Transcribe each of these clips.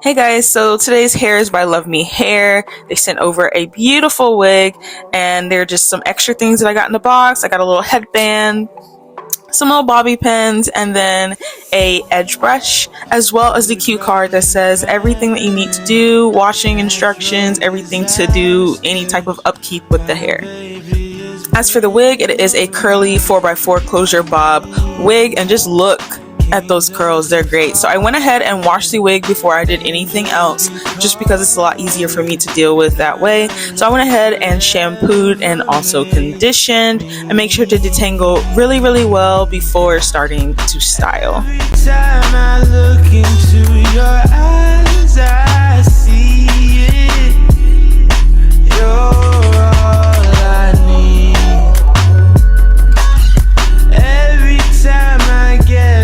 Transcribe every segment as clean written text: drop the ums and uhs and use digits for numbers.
Hey guys, so today's hair is by LUVME Hair. They sent over a beautiful wig, and there are just some extra things that I got in the box. I got a little headband, some little bobby pins, and then a edge brush, as well as the cue card that says everything that you need to do, washing instructions, everything to do any type of upkeep with the hair. As for the wig, it is a curly 4x4 closure bob wig, and just look at those curls, they're great. So I went ahead and washed the wig before I did anything else, just because it's a lot easier for me to deal with that way. So I went ahead and shampooed and also conditioned, and make sure to detangle really well before starting to style. Every time I look into your eyes, I see it. You're all I need. Every time I get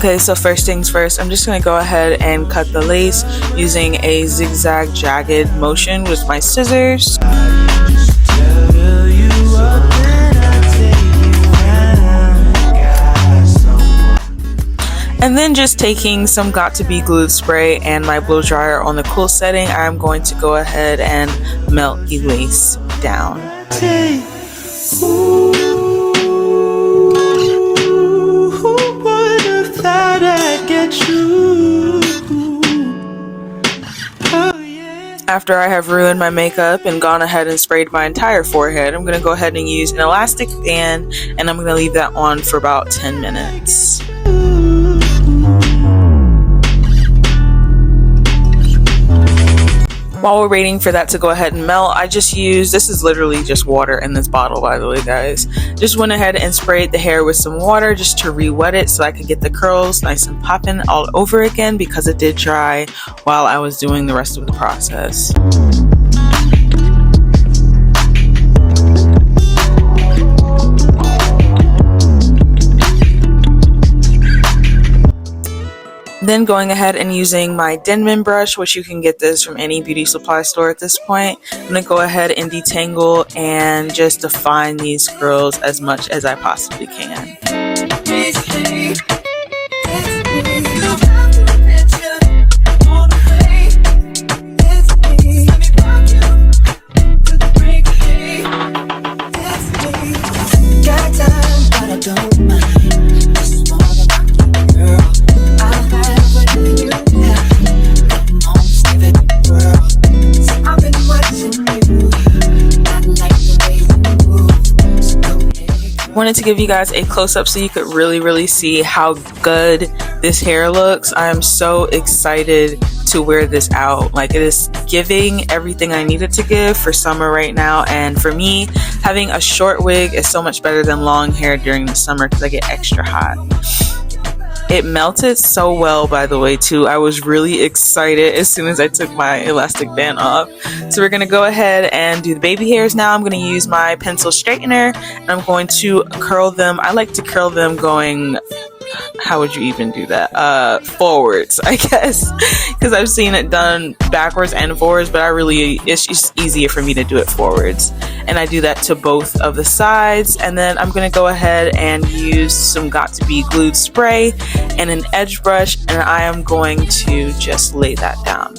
Okay, so first things first, I'm just going to go ahead and cut the lace using a zigzag jagged motion with my scissors. And then just taking some Got To Be glued spray and my blow dryer on the cool setting, I'm going to go ahead and melt the lace down. After I have ruined my makeup and gone ahead and sprayed my entire forehead, I'm going to go ahead and use an elastic band, and I'm going to leave that on for about 10 minutes. While we're waiting for that to go ahead and melt, I just used, this is literally just water in this bottle, by the way, guys. Just went ahead and sprayed the hair with some water just to re-wet it so I could get the curls nice and popping all over again, because it did dry while I was doing the rest of the process. Then going ahead and using my Denman brush, which you can get this from any beauty supply store at this point, I'm going to go ahead and detangle and just define these curls as much as I possibly can. Wanted to give you guys a close-up so you could really see how good this hair looks. I'm so excited to wear this out. Like, it is giving everything I needed to give for summer right now, and for me, having a short wig is so much better than long hair during the summer because I get extra hot. It melted so well, by the way, too. I was really excited as soon as I took my elastic band off. So we're going to go ahead and do the baby hairs now. I'm going to use my pencil straightener, and I'm going to curl them. I like to curl them going, how would you even do that? Forwards, I guess, because I've seen it done backwards and forwards, but it's just easier for me to do it forwards. And I do that to both of the sides, and then I'm going to go ahead and use some Got To Be glued spray and an edge brush, and I am going to just lay that down.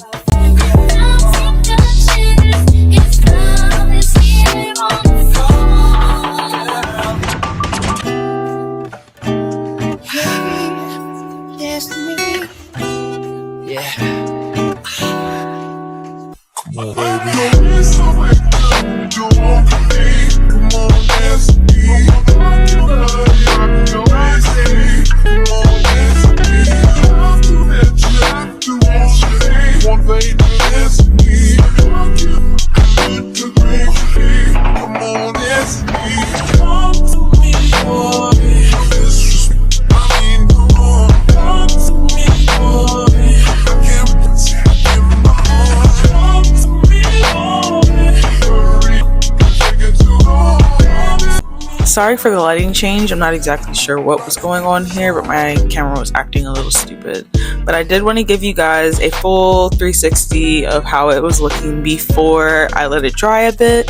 Sorry for the lighting change. I'm not exactly sure what was going on here, but my camera was acting a little stupid. But I did want to give you guys a full 360 of how it was looking before I let it dry a bit.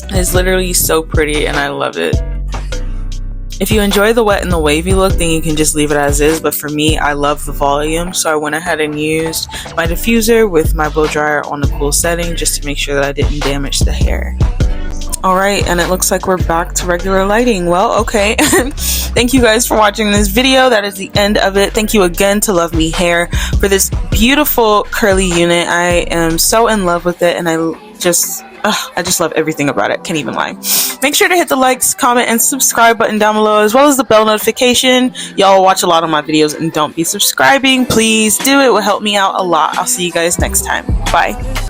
It's literally so pretty and I love it. If you enjoy the wet and the wavy look, then you can just leave it as is, but for me, I love the volume, so I went ahead and used my diffuser with my blow dryer on the cool setting just to make sure that I didn't damage the hair. Alright, and it looks like we're back to regular lighting. Well, okay. Thank you guys for watching this video. That is the end of it. Thank you again to LUVME Hair for this beautiful curly unit. I am so in love with it, and I just love everything about it. Can't even lie. Make sure to hit the likes, comment, and subscribe button down below, as well as the bell notification. Y'all watch a lot of my videos and don't be subscribing. Please do. It will help me out a lot. I'll see you guys next time. Bye.